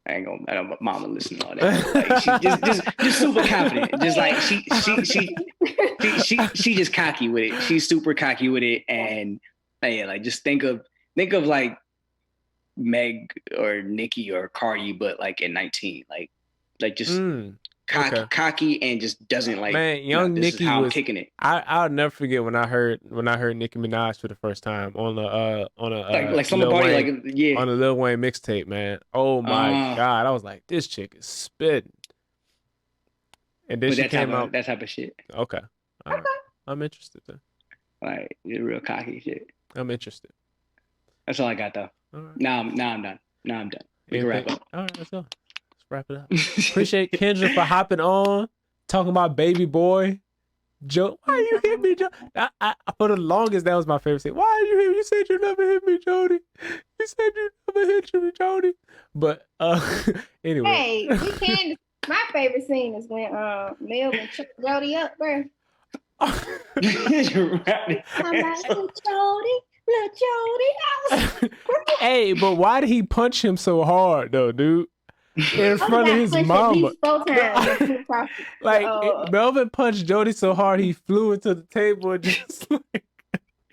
I don't want mama listen to all that. Like, she just super confident. Just like she just cocky with it. She's super cocky with it. And yeah, like, just think of like Meg or Nicki or Cardi, but like at 19, like just cocky and just doesn't like. Man, young Nicki was kicking it. I'll never forget when I heard Nicki Minaj for the first time on a like somebody like on a Lil Wayne mixtape, man. Oh my god, I was like, this chick is spitting. And then she came out that type of shit. Okay, all right. I'm interested then. Like, real cocky shit. I'm interested. That's all I got though. Right. Now I'm done. We can wrap up. All right, let's go. Let's wrap it up. Appreciate Kendra for hopping on, talking about Baby Boy. Joe, why you hit me, Joe? I for the longest, that was my favorite thing. Why you hit me? You said you never hit me, Jody. You said you never hit me, Jody. But anyway. Hey, we can. My favorite scene is when Melvin took Jody up, bro. You're right. I'm like, little Jody. Hey, but why did he punch him so hard though, dude? In front of his mama. Like, Melvin punched Jody so hard he flew into the table and just like.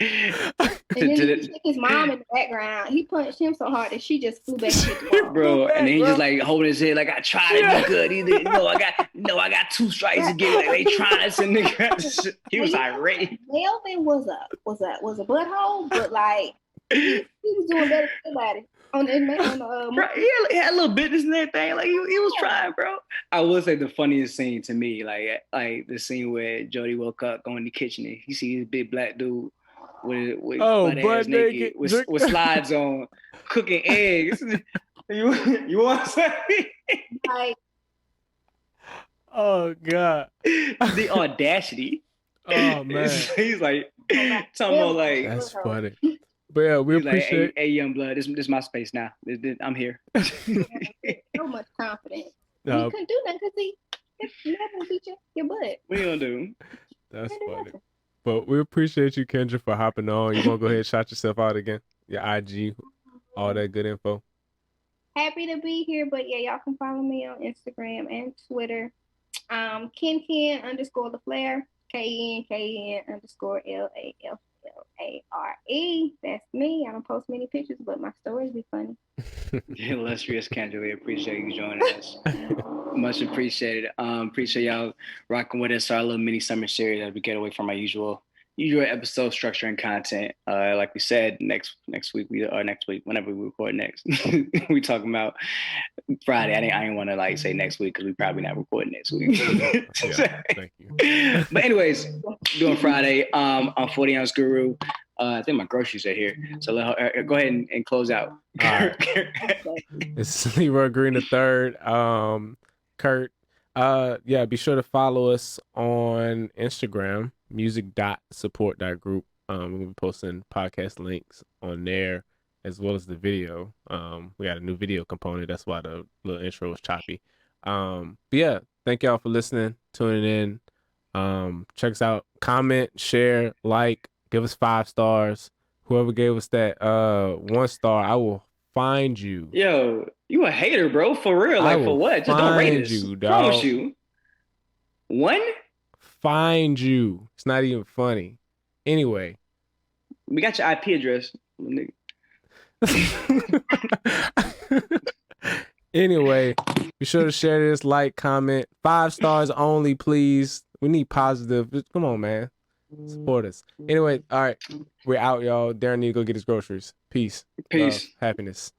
And then he took his mom in the background. He punched him so hard that she just flew back to the wall. Bro, and then he just like holding his head like, I tried to be good. He didn't. I got 2 strikes again. Like, they trying to send nigga. He was irate. Melvin was a butthole, but like he was doing better than somebody. Bro, he had a little business and everything. Like, he was trying, bro. I will say the funniest scene to me, like the scene where Jody woke up, going in the kitchen, and he see his big black dude with butt naked with slides on, cooking eggs. You want to say? Like, oh god, the audacity. Oh man, he's like talking about like, that's funny. But yeah, we appreciate. Like, hey, young blood, this is my space now. I'm here. So much confidence. He couldn't do nothing because he never beat your butt. What you gonna do? That's funny. But we appreciate you, Kendra, for hopping on. You want to go ahead and shout yourself out again? Your IG, all that good info. Happy to be here, but yeah, y'all can follow me on Instagram and Twitter. Ken_the_Flair, KEN_LAFLARE. That's me. I don't post many pictures, but my stories be funny. Illustrious Kendra, we appreciate you joining us. Much appreciated. Appreciate y'all rocking with us. Our little mini summer series as we get away from our usual usual episode structure and content. Like we said, next week whenever we record next, we talking about Friday. I didn't want to like say next week because we probably not recording next week. Yeah, thank you. But anyways, doing Friday. I'm 40 ounce guru. I think my groceries are here, so go ahead and close out. All right. It's Leroy Green III. Curt. Yeah, be sure to follow us on Instagram, music.support.group. We're gonna be posting podcast links on there as well as the video. We got a new video component, that's why the little intro was choppy. But yeah, thank y'all for listening, tuning in. Check us out, comment, share, like, give us 5 stars. Whoever gave us that 1 star, I will find you. Yo, you a hater, bro. For real. Like, for what? Just don't rate us. You, dog. Promise you. 1? Find you. It's not even funny. Anyway. We got your IP address. Anyway, be sure to share this, like, comment. 5 stars only, please. We need positive. Come on, man. Support us. Anyway, all right. We're out, y'all. Darren need to go get his groceries. Peace. Peace. Love, happiness.